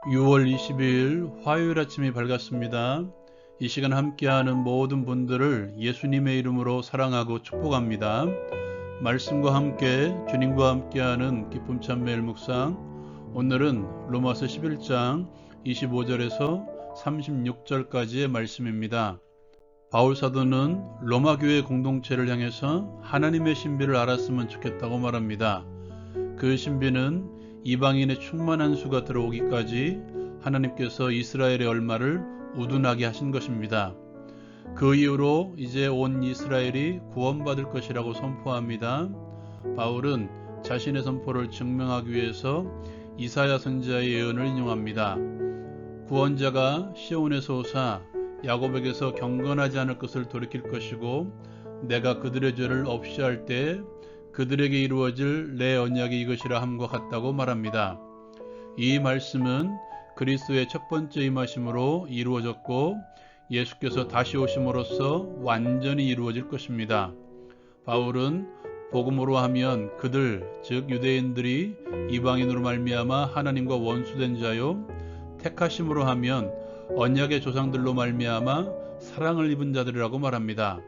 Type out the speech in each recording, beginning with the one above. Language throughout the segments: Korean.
6월 22일 화요일 아침이 밝았습니다. 이 시간 함께하는 모든 분들을 예수님의 이름으로 사랑하고 축복합니다. 말씀과 함께 주님과 함께하는 기쁨 찬매일 묵상, 오늘은 로마서 11장 25절에서 36절까지의 말씀입니다. 바울 사도는 로마 교회 공동체를 향해서 하나님의 신비를 알았으면 좋겠다고 말합니다. 그 신비는 이방인의 충만한 수가 들어오기까지 하나님께서 이스라엘의 얼마를 우둔하게 하신 것입니다. 그 이후로 이제 온 이스라엘이 구원받을 것이라고 선포합니다. 바울은 자신의 선포를 증명하기 위해서 이사야 선지자의 예언을 인용합니다. 구원자가 시온에서 오사 야곱에게서 경건하지 않을 것을 돌이킬 것이고, 내가 그들의 죄를 없이 할 때 그들에게 이루어질 내 언약이 이것이라 함과 같다고 말합니다. 이 말씀은 그리스도의 첫 번째 임하심으로 이루어졌고, 예수께서 다시 오심으로써 완전히 이루어질 것입니다. 바울은 복음으로 하면 그들, 즉 유대인들이 이방인으로 말미암아 하나님과 원수된 자요, 택하심으로 하면 언약의 조상들로 말미암아 사랑을 입은 자들이라고 말합니다.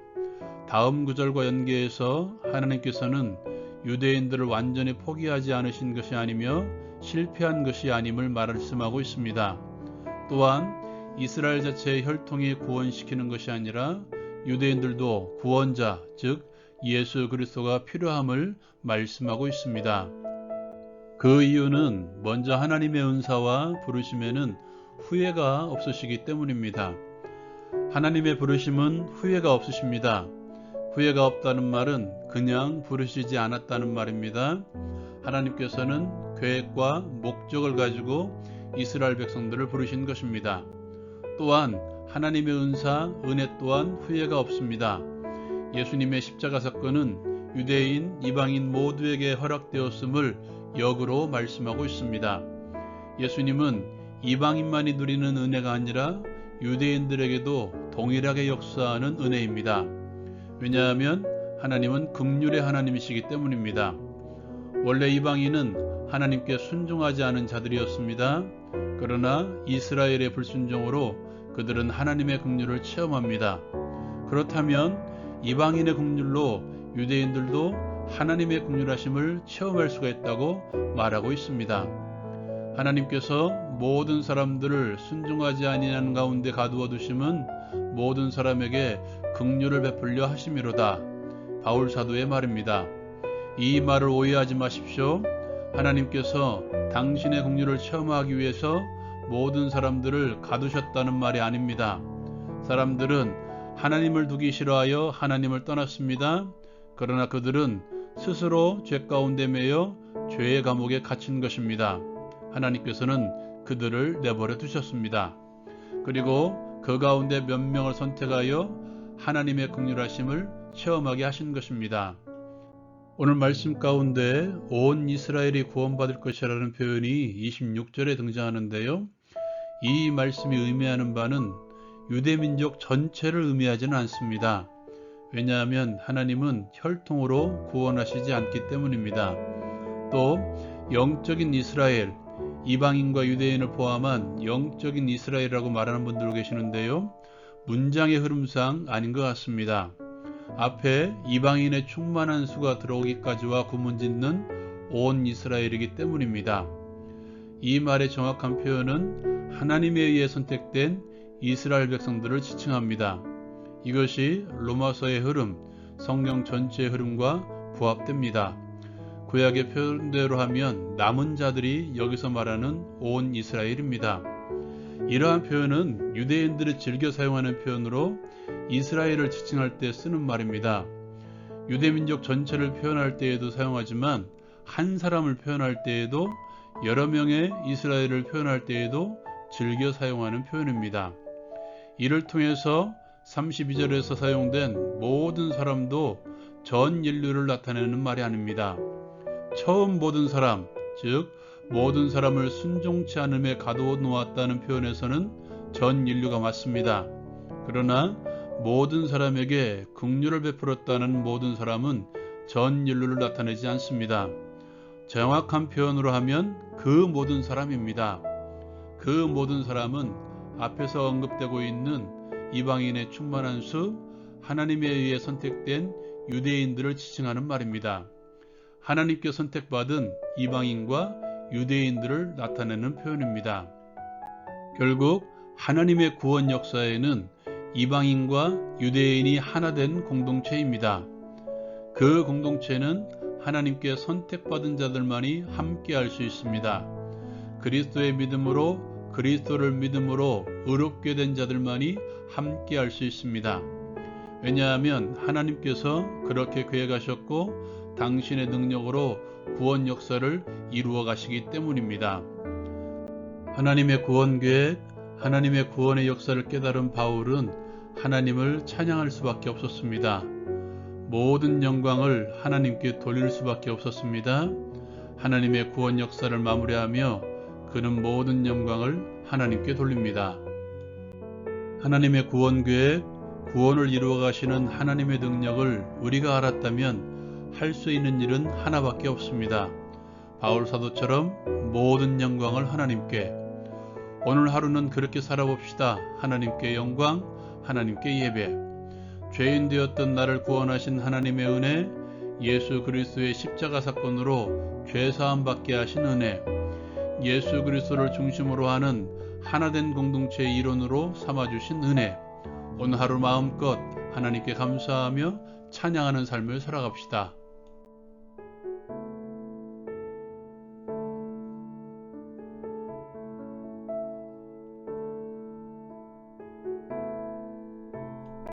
다음 구절과 연계해서 하나님께서는 유대인들을 완전히 포기하지 않으신 것이 아니며 실패한 것이 아님을 말씀하고 있습니다. 또한 이스라엘 자체의 혈통이 구원시키는 것이 아니라 유대인들도 구원자, 즉 예수 그리스도가 필요함을 말씀하고 있습니다. 그 이유는 먼저 하나님의 은사와 부르심에는 후회가 없으시기 때문입니다. 하나님의 부르심은 후회가 없으십니다. 후회가 없다는 말은 그냥 부르시지 않았다는 말입니다. 하나님께서는 계획과 목적을 가지고 이스라엘 백성들을 부르신 것입니다. 또한 하나님의 은사, 은혜 또한 후회가 없습니다. 예수님의 십자가 사건은 유대인, 이방인 모두에게 허락되었음을 역으로 말씀하고 있습니다. 예수님은 이방인만이 누리는 은혜가 아니라 유대인들에게도 동일하게 역사하는 은혜입니다. 왜냐하면 하나님은 긍휼의 하나님이시기 때문입니다. 원래 이방인은 하나님께 순종하지 않은 자들이었습니다. 그러나 이스라엘의 불순종으로 그들은 하나님의 긍휼을 체험합니다. 그렇다면 이방인의 긍휼로 유대인들도 하나님의 긍휼하심을 체험할 수가 있다고 말하고 있습니다. 하나님께서 모든 사람들을 순종하지 아니하는 가운데 가두어 두심은 모든 사람에게 긍휼을 베풀려 하심이로다. 바울 사도의 말입니다. 이 말을 오해하지 마십시오. 하나님께서 당신의 긍휼을 체험하기 위해서 모든 사람들을 가두셨다는 말이 아닙니다. 사람들은 하나님을 두기 싫어하여 하나님을 떠났습니다. 그러나 그들은 스스로 죄 가운데 매여 죄의 감옥에 갇힌 것입니다. 하나님께서는 그들을 내버려 두셨습니다. 그리고 그 가운데 몇 명을 선택하여 하나님의 긍휼하심을 체험하게 하신 것입니다. 오늘 말씀 가운데 온 이스라엘이 구원받을 것이라는 표현이 26절에 등장하는데요. 이 말씀이 의미하는 바는 유대민족 전체를 의미하지는 않습니다. 왜냐하면 하나님은 혈통으로 구원하시지 않기 때문입니다. 또 영적인 이스라엘, 이방인과 유대인을 포함한 영적인 이스라엘이라고 말하는 분들 계시는데요. 문장의 흐름상 아닌 것 같습니다. 앞에 이방인의 충만한 수가 들어오기까지와 구문짓는 온 이스라엘이기 때문입니다. 이 말의 정확한 표현은 하나님에 의해 선택된 이스라엘 백성들을 지칭합니다. 이것이 로마서의 흐름, 성경 전체의 흐름과 부합됩니다. 구약의 표현대로 하면 남은 자들이 여기서 말하는 온 이스라엘입니다. 이러한 표현은 유대인들이 즐겨 사용하는 표현으로 이스라엘을 지칭할 때 쓰는 말입니다. 유대민족 전체를 표현할 때에도 사용하지만 한 사람을 표현할 때에도 여러 명의 이스라엘을 표현할 때에도 즐겨 사용하는 표현입니다. 이를 통해서 32절에서 사용된 모든 사람도 전 인류를 나타내는 말이 아닙니다. 처음 모든 사람, 즉 모든 사람을 순종치 않음에 가두어 놓았다는 표현에서는 전 인류가 맞습니다. 그러나 모든 사람에게 긍휼을 베풀었다는 모든 사람은 전 인류를 나타내지 않습니다. 정확한 표현으로 하면 그 모든 사람입니다. 그 모든 사람은 앞에서 언급되고 있는 이방인의 충만한 수, 하나님에 의해 선택된 유대인들을 지칭하는 말입니다. 하나님께 선택받은 이방인과 유대인들을 나타내는 표현입니다. 결국 하나님의 구원 역사에는 이방인과 유대인이 하나 된 공동체입니다. 그 공동체는 하나님께 선택받은 자들만이 함께 할 수 있습니다. 그리스도의 믿음으로, 그리스도를 믿음으로 의롭게 된 자들만이 함께 할 수 있습니다. 왜냐하면 하나님께서 그렇게 계획하셨고 당신의 능력으로 구원 역사를 이루어 가시기 때문입니다. 하나님의 구원 계획, 하나님의 구원의 역사를 깨달은 바울은 하나님을 찬양할 수밖에 없었습니다. 모든 영광을 하나님께 돌릴 수밖에 없었습니다. 하나님의 구원 역사를 마무리하며 그는 모든 영광을 하나님께 돌립니다. 하나님의 구원 계획, 구원을 이루어 가시는 하나님의 능력을 우리가 알았다면 할 수 있는 일은 하나밖에 없습니다. 바울 사도처럼 모든 영광을 하나님께. 오늘 하루는 그렇게 살아봅시다. 하나님께 영광, 하나님께 예배. 죄인 되었던 나를 구원하신 하나님의 은혜, 예수 그리스도의 십자가 사건으로 죄사함 받게 하신 은혜, 예수 그리스도를 중심으로 하는 하나된 공동체의 일원으로 삼아주신 은혜. 오늘 하루 마음껏 하나님께 감사하며 찬양하는 삶을 살아갑시다.